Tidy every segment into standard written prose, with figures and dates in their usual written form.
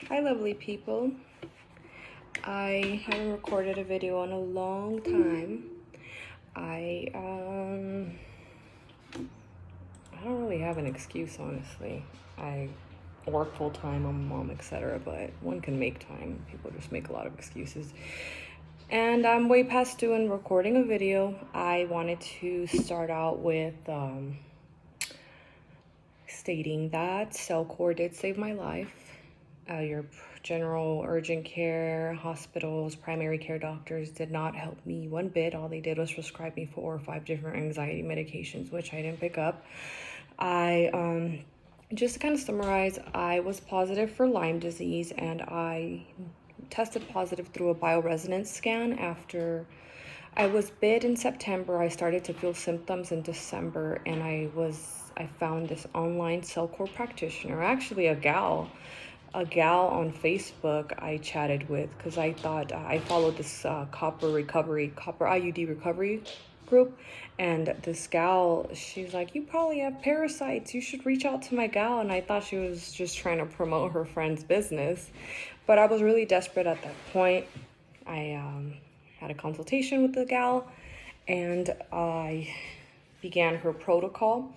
Hi lovely people. I haven't recorded a video in a long time. I don't really have an excuse, honestly. I work full-time, I'm a mom, etc., but one can make time. People just make a lot of excuses. And I'm way past due in recording a video. I wanted to start out with stating that Cellcore did save my life. Your general urgent care hospitals, primary care doctors did not help me one bit. All they did was prescribe me 4 or 5 different anxiety medications, which I didn't pick up. Just to kind of summarize, I was positive for Lyme disease, and I tested positive through a bioresonance scan after I was bit in September. I started to feel symptoms in December, and I found this online Cellcore practitioner, actually a gal on Facebook I chatted with, because I thought I followed this copper IUD recovery group, and this gal, she's like, you probably have parasites, you should reach out to my gal. And I thought she was just trying to promote her friend's business, but I was really desperate at that point. I had a consultation with the gal, and I began her protocol,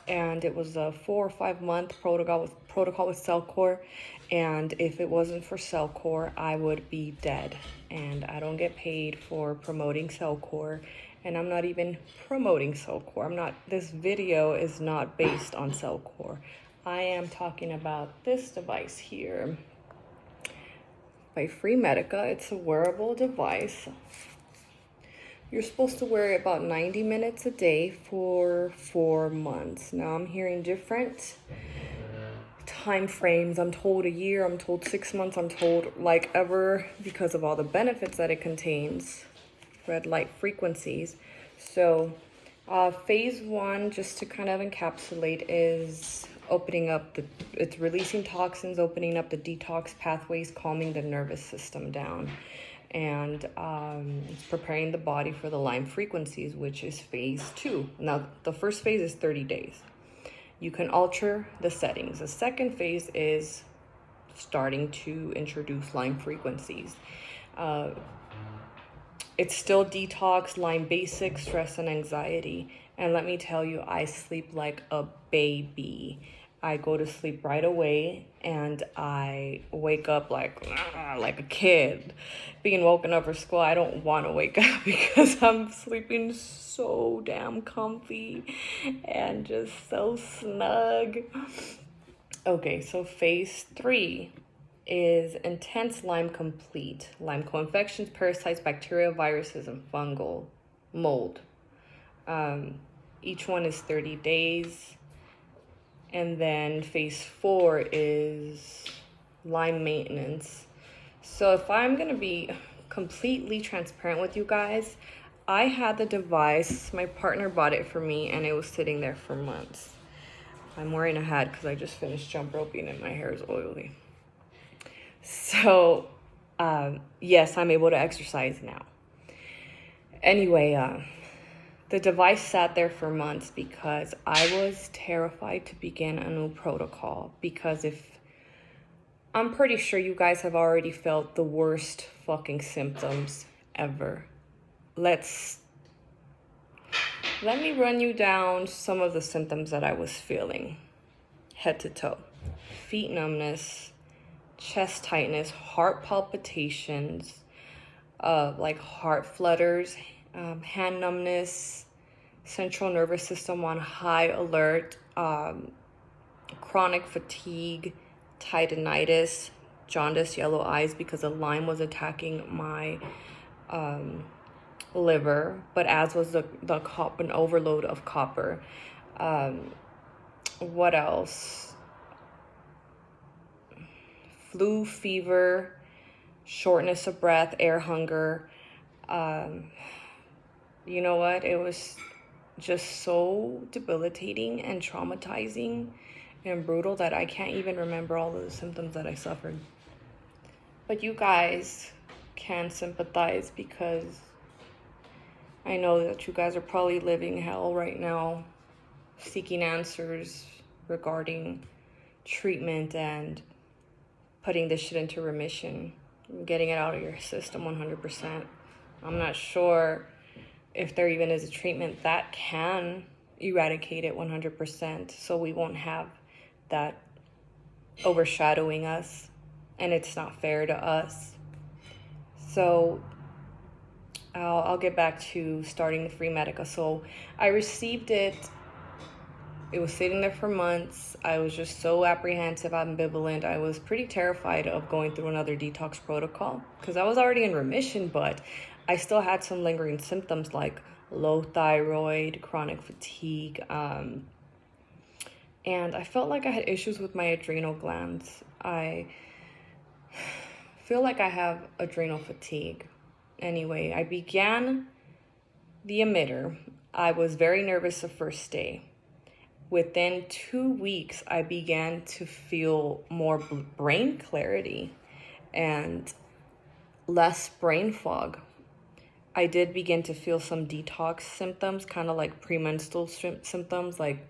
and it was a 4 or 5 month protocol with Cellcore. And if it wasn't for Cellcore, I would be dead. And I don't get paid for promoting Cellcore, and I'm not even promoting Cellcore. This video is not based on Cellcore. I am talking about this device here by Fremedica. It's a wearable device. You're supposed to wear it about 90 minutes a day for 4 months. Now I'm hearing different time frames. I'm told a year, I'm told 6 months, I'm told like ever, because of all the benefits that it contains, red light frequencies. So phase 1, just to kind of encapsulate, is it's releasing toxins, opening up the detox pathways, calming the nervous system down. And it's preparing the body for the Lyme frequencies, which is phase 2. Now, the first phase is 30 days. You can alter the settings. The second phase is starting to introduce Lyme frequencies. It's still detox, Lyme basic, stress, and anxiety. And let me tell you, I sleep like a baby. I go to sleep right away, and I wake up like a kid. Being woken up for school, I don't want to wake up because I'm sleeping so damn comfy and just so snug. Okay, so phase 3 is intense Lyme complete. Lyme co-infections, parasites, bacteria, viruses, and fungal mold. Each one is 30 days. And then phase 4 is Lyme maintenance. So if I'm going to be completely transparent with you guys, I had the device, my partner bought it for me, and it was sitting there for months. I'm wearing a hat because I just finished jump roping and my hair is oily. So, yes, I'm able to exercise now. Anyway, the device sat there for months because I was terrified to begin a new protocol, because I'm pretty sure you guys have already felt the worst fucking symptoms ever. Let me run you down some of the symptoms that I was feeling, head to toe. Feet numbness, chest tightness, heart palpitations, like heart flutters, hand numbness, central nervous system on high alert, chronic fatigue, tendinitis, jaundice, yellow eyes, because the Lyme was attacking my liver, but as was an overload of copper. What else? Flu, fever, shortness of breath, air hunger. You know what? It was just so debilitating and traumatizing and brutal that I can't even remember all of the symptoms that I suffered. But you guys can sympathize, because I know that you guys are probably living hell right now, seeking answers regarding treatment and putting this shit into remission, getting it out of your system 100%. I'm not sure if there even is a treatment that can eradicate it 100%, so we won't have that overshadowing us, and it's not fair to us. So I'll get back to starting the Fremedica. So I received it. It was sitting there for months. I was just so apprehensive, ambivalent. I was pretty terrified of going through another detox protocol because I was already in remission, but I still had some lingering symptoms like low thyroid, chronic fatigue, and I felt like I had issues with my adrenal glands. I feel like I have adrenal fatigue. Anyway, I began the emitter. I was very nervous the first day. Within 2 weeks, I began to feel more brain clarity and less brain fog. I did begin to feel some detox symptoms, kind of like premenstrual symptoms, like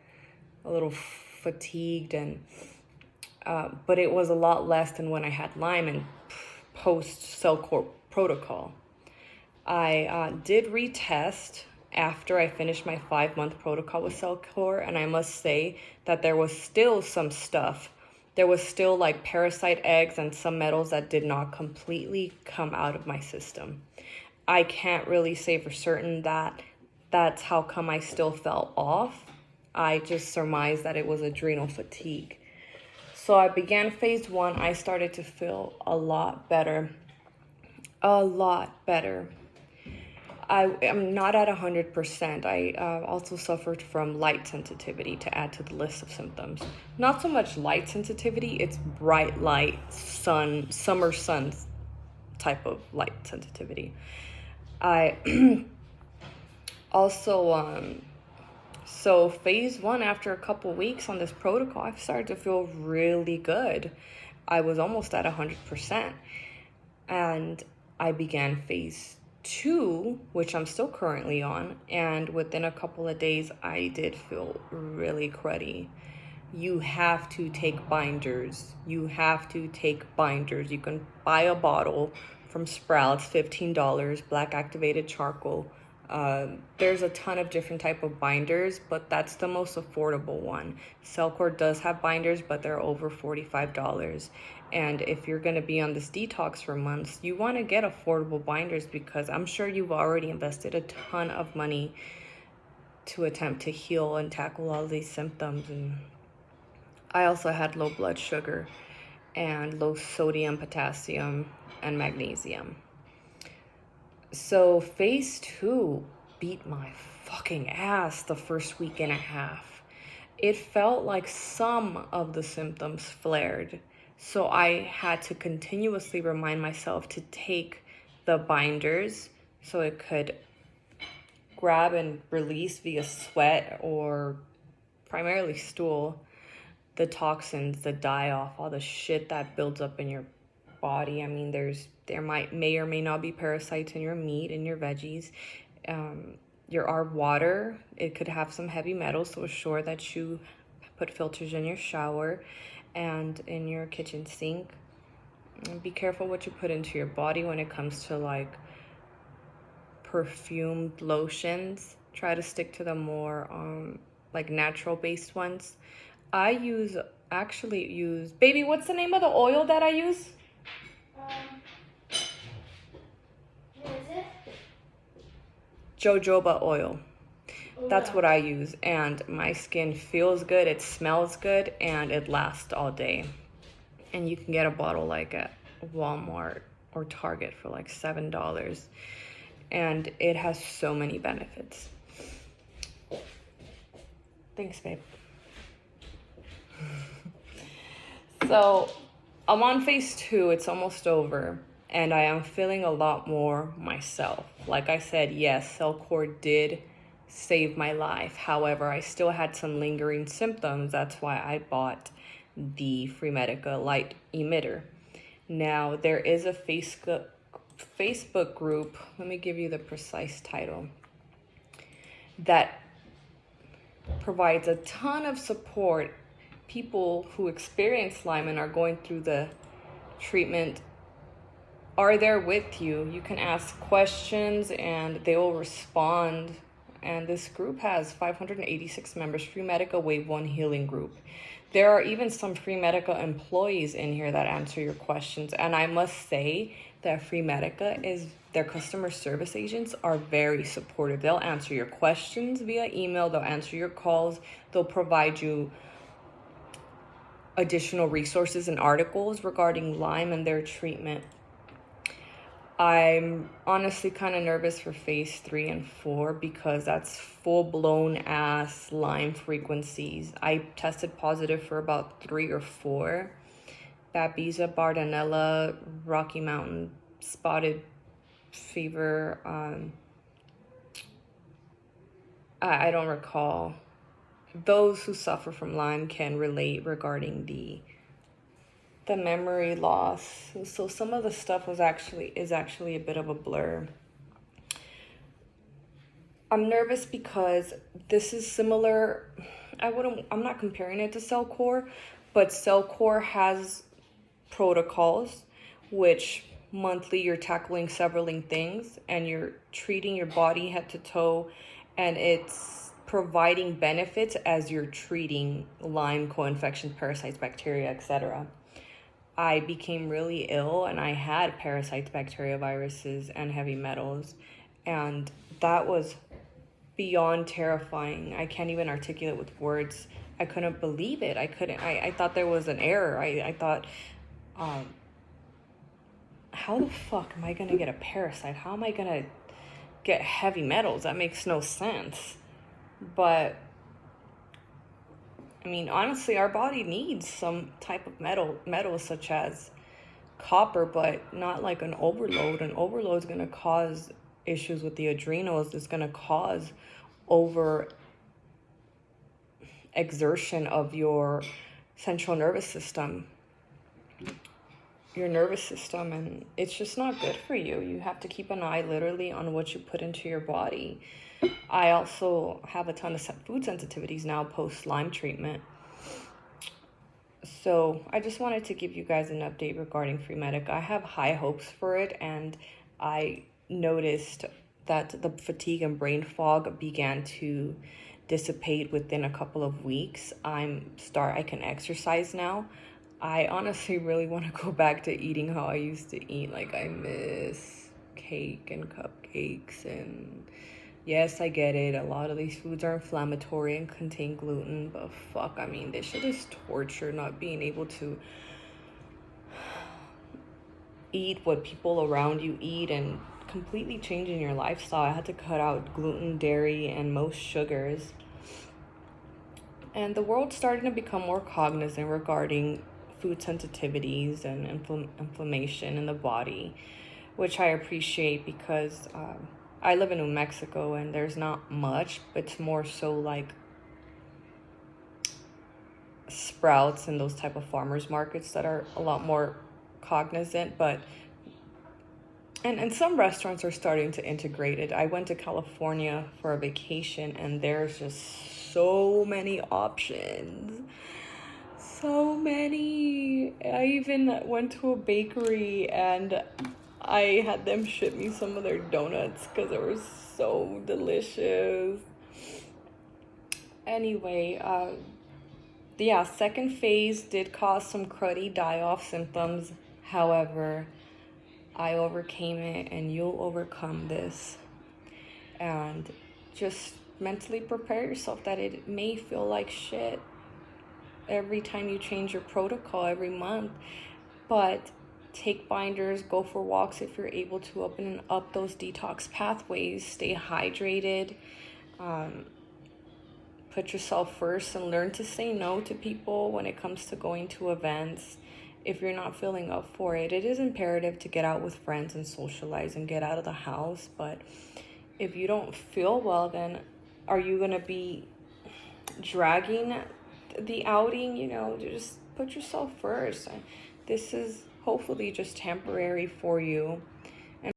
a little fatigued, and but it was a lot less than when I had Lyme and post CellCore protocol. I did retest after I finished my 5-month protocol with CellCore, and I must say that there was still some stuff. There was still like parasite eggs and some metals that did not completely come out of my system. I can't really say for certain that that's how come I still fell off. I just surmised that it was adrenal fatigue. So I began phase 1. I started to feel a lot better. A lot better. I am not at 100%. I also suffered from light sensitivity to add to the list of symptoms. Not so much light sensitivity, it's bright light, summer sun type of light sensitivity. I also, so phase 1, after a couple weeks on this protocol, I started to feel really good. I was almost at 100%. And I began phase 2, which I'm still currently on, and within a couple of days I did feel really cruddy. You have to take binders. You have to take binders. You can buy a bottle from Sprouts, $15, black activated charcoal. There's a ton of different type of binders, but that's the most affordable one. CellCore does have binders, but they're over $45. And if you're going to be on this detox for months, you want to get affordable binders because I'm sure you've already invested a ton of money to attempt to heal and tackle all these symptoms. And I also had low blood sugar and low sodium, potassium, and magnesium. So phase 2 beat my fucking ass the first week and a half. It felt like some of the symptoms flared. So I had to continuously remind myself to take the binders so it could grab and release via sweat or primarily stool the toxins, the die-off, all the shit that builds up in your body. I mean, there may or may not be parasites in your meat and your veggies. Our water, it could have some heavy metals, so assure that you put filters in your shower and in your kitchen sink. And be careful what you put into your body when it comes to like perfumed lotions. Try to stick to the more like natural based ones. I actually use, baby, what's the name of the oil that I use? What is it? Jojoba oil. That's what I use, and my skin feels good, it smells good, and it lasts all day. And you can get a bottle like at Walmart or Target for like $7, and it has so many benefits. Thanks, babe. So I'm on phase 2, it's almost over, and I am feeling a lot more myself. Like I said, yes, CellCore did save my life. However, I still had some lingering symptoms. That's why I bought the Fremedica light emitter. Now, there is a Facebook group, let me give you the precise title, that provides a ton of support. People who experience Lyme and are going through the treatment are there with you. You can ask questions and they will respond. And this group has 586 members, Fremedica Wave 1 Healing Group. There are even some Fremedica employees in here that answer your questions. And I must say that their customer service agents are very supportive. They'll answer your questions via email, they'll answer your calls, they'll provide you additional resources and articles regarding Lyme and their treatment. I'm honestly kind of nervous for phase 3 and 4 because that's full-blown ass Lyme frequencies. I tested positive for about 3 or 4. Babesia, Bartonella, Rocky Mountain spotted fever. I don't recall. Those who suffer from Lyme can relate regarding the memory loss. So some of the stuff is actually a bit of a blur. I'm nervous because this is similar. I'm not comparing it to Cellcore, but Cellcore has protocols which monthly you're tackling several things and you're treating your body head to toe, and it's providing benefits as you're treating Lyme, co-infection, parasites, bacteria, etc. I became really ill and I had parasites, bacteria, viruses, and heavy metals. And that was beyond terrifying. I can't even articulate with words. I couldn't believe it. I thought there was an error. I thought, how the fuck am I going to get a parasite? How am I going to get heavy metals? That makes no sense. But I mean, honestly, our body needs some type of metal such as copper, but not like an overload. An overload is going to cause issues with the adrenals. It's going to cause over exertion of your central nervous system, and it's just not good for you. You have to keep an eye literally on what you put into your body. I also have a ton of food sensitivities now post Lyme treatment. So I just wanted to give you guys an update regarding Fremedica. I have high hopes for it, and I noticed that the fatigue and brain fog began to dissipate within a couple of weeks. I can exercise now. I honestly really want to go back to eating how I used to eat. Like, I miss cake and cupcakes, and yes, I get it. A lot of these foods are inflammatory and contain gluten, but fuck, I mean, this shit is torture, not being able to eat what people around you eat and completely changing your lifestyle. I had to cut out gluten, dairy, and most sugars. And the world's starting to become more cognizant regarding food sensitivities and inflammation in the body, which I appreciate because I live in New Mexico and there's not much, but it's more so like Sprouts and those type of farmers markets that are a lot more cognizant. But and some restaurants are starting to integrate it. I went to California for a vacation and there's just so many options. So many. I even went to a bakery and I had them ship me some of their donuts because they were so delicious. Anyway, second phase did cause some cruddy die-off symptoms. However, I overcame it, and you'll overcome this. And just mentally prepare yourself that it may feel like shit every time you change your protocol every month. But take binders, go for walks if you're able to, open up those detox pathways, stay hydrated, put yourself first, and learn to say no to people when it comes to going to events. If you're not feeling up for it, it is imperative to get out with friends and socialize and get out of the house. But if you don't feel well, then are you going to be dragging the outing? Just put yourself first. This is hopefully just temporary for you.